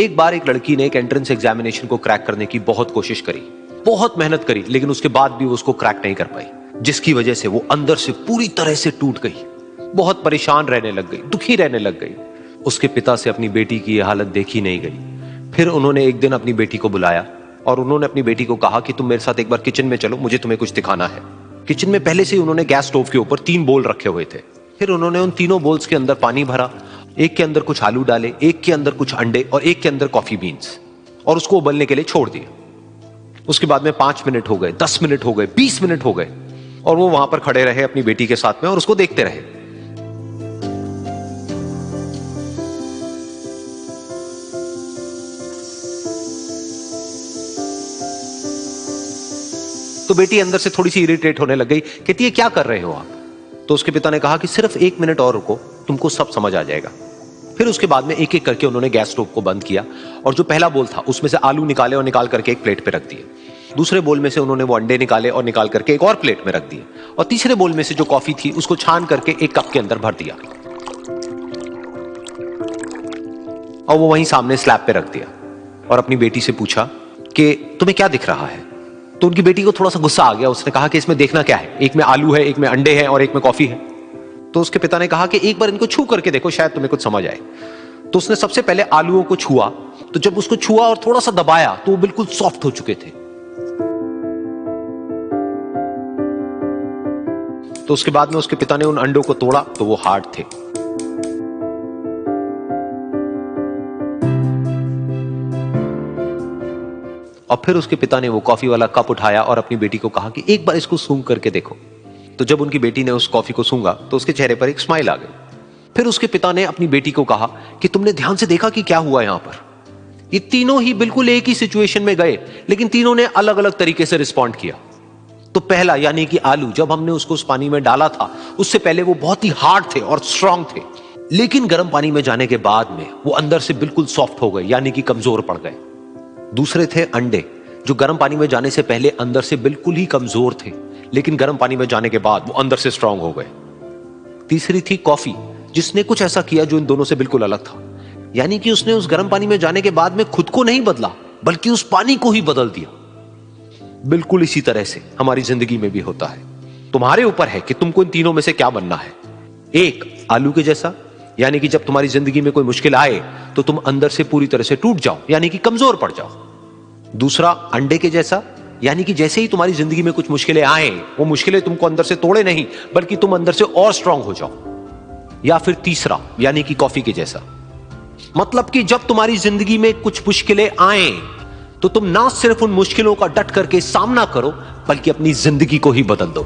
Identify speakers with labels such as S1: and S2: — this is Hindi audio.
S1: एक बार एक लड़की ने एक एंट्रेंस एग्जामिनेशन को क्रैक करने की बहुत कोशिश करी, बहुत मेहनत करी, लेकिन उसके बाद भी वो उसको क्रैक नहीं कर पाई, जिसकी वजह से वो अंदर से पूरी तरह से टूट गई, बहुत परेशान रहने लग गई, दुखी रहने लग गई। उसके पिता से अपनी बेटी की यह हालत देखी नहीं गई। फिर उन्होंने एक दिन अपनी बेटी को बुलाया और उन्होंने अपनी बेटी को कहा कि तुम मेरे साथ एक बार किचन में चलो, मुझे तुम्हें कुछ दिखाना है। किचन में पहले से ही उन्होंने गैस स्टोव के ऊपर 3 बोल रखे हुए थे। फिर उन्होंने उन तीनों बोल्स के अंदर पानी भरा, एक के अंदर कुछ आलू डाले, एक के अंदर कुछ अंडे और एक के अंदर कॉफी बीन्स, और उसको उबलने के लिए छोड़ दिया। उसके बाद में 5 मिनट हो गए, 10 मिनट हो गए, 20 मिनट हो गए, और वो वहां पर खड़े रहे अपनी बेटी के साथ में और उसको देखते रहे। तो बेटी अंदर से थोड़ी सी इरिटेट होने लग गई, कहती है क्या कर रहे हो आप? तो उसके पिता ने कहा कि सिर्फ 1 मिनट और रुको, तुमको सब समझ आ जाएगा। फिर उसके बाद में एक एक करके उन्होंने गैस स्टोव को बंद किया और जो पहला बोल था उसमें से आलू निकाले और निकाल करके एक प्लेट पे रख दिए। दूसरे बोल में से उन्होंने वो अंडे निकाले और निकाल करके एक और प्लेट में रख दिए, और तीसरे बोल में से जो कॉफी थी उसको छान करके एक कप के अंदर भर दिया और वो वहीं सामने स्लैब पे रख दिया और अपनी बेटी से पूछा कि तुम्हें क्या दिख रहा है? तो उनकी बेटी को थोड़ा सा गुस्सा आ गया। उसने कहा कि इसमें देखना क्या है, एक में आलू है, एक में अंडे हैं और एक में कॉफी है। तो उसके पिता ने कहा कि एक बार इनको छू करके देखो, शायद तुम्हें कुछ समझ आए। तो उसने सबसे पहले आलूओं को छुआ, तो जब उसको छुआ और थोड़ा सा दबाया तो वो बिल्कुल सॉफ्ट हो चुके थे। तो उसके बाद में उसके पिता ने उन अंडों को तोड़ा तो वो हार्ड थे। और फिर उसके पिता ने वो कॉफी वाला कप उठाया और अपनी बेटी को कहा कि एक बार इसको सूंघ करके देखो। तो जब उनकी बेटी ने उस कॉफी को सूंघा तो उसके चेहरे पर एक स्माइल आ गई। फिर उसके पिता ने अपनी बेटी को कहा कि तुमने ध्यान से देखा कि क्या हुआ यहां पर? ये तीनों ही बिल्कुल एक ही सिचुएशन में गए, लेकिन तीनों ने अलग अलग तरीके से रिस्पॉन्ड किया। तो पहला यानी कि आलू, जब हमने उसको उस पानी में डाला था उससे पहले वो बहुत ही हार्ड थे और स्ट्रांग थे, लेकिन गर्म पानी में जाने के बाद में वो अंदर से बिल्कुल सॉफ्ट हो गए, यानी कि कमजोर पड़ गए। दूसरे थे अंडे, जो गर्म पानी में जाने से पहले अंदर से बिल्कुल ही कमजोर थे, लेकिन गर्म पानी में जाने के बाद वो अंदर से स्ट्रांग हो गए। तीसरी थी कॉफी, जिसने कुछ ऐसा किया जो इन दोनों से बिल्कुल अलग था, यानी कि उसने उस गर्म पानी में जाने के बाद में खुद को नहीं बदला, बल्कि उस पानी को ही बदल दिया। बिल्कुल इसी तरह से हमारी जिंदगी में भी होता है। तुम्हारे ऊपर है कि तुमको इन तीनों में से क्या बनना है। एक, आलू के जैसा, यानी कि जब तुम्हारी जिंदगी में कोई मुश्किल आए तो तुम अंदर से पूरी तरह से टूट जाओ, यानी कि कमजोर पड़ जाओ। दूसरा, अंडे के जैसा, यानी कि जैसे ही तुम्हारी जिंदगी में कुछ मुश्किलें आए, वो मुश्किलें तुमको अंदर से तोड़े नहीं, बल्कि तुम अंदर से और स्ट्रांग हो जाओ। या फिर तीसरा, यानी कि कॉफी के जैसा, मतलब कि जब तुम्हारी जिंदगी में कुछ मुश्किलें आए तो तुम ना सिर्फ उन मुश्किलों का डट करके सामना करो, बल्कि अपनी जिंदगी को ही बदल दो।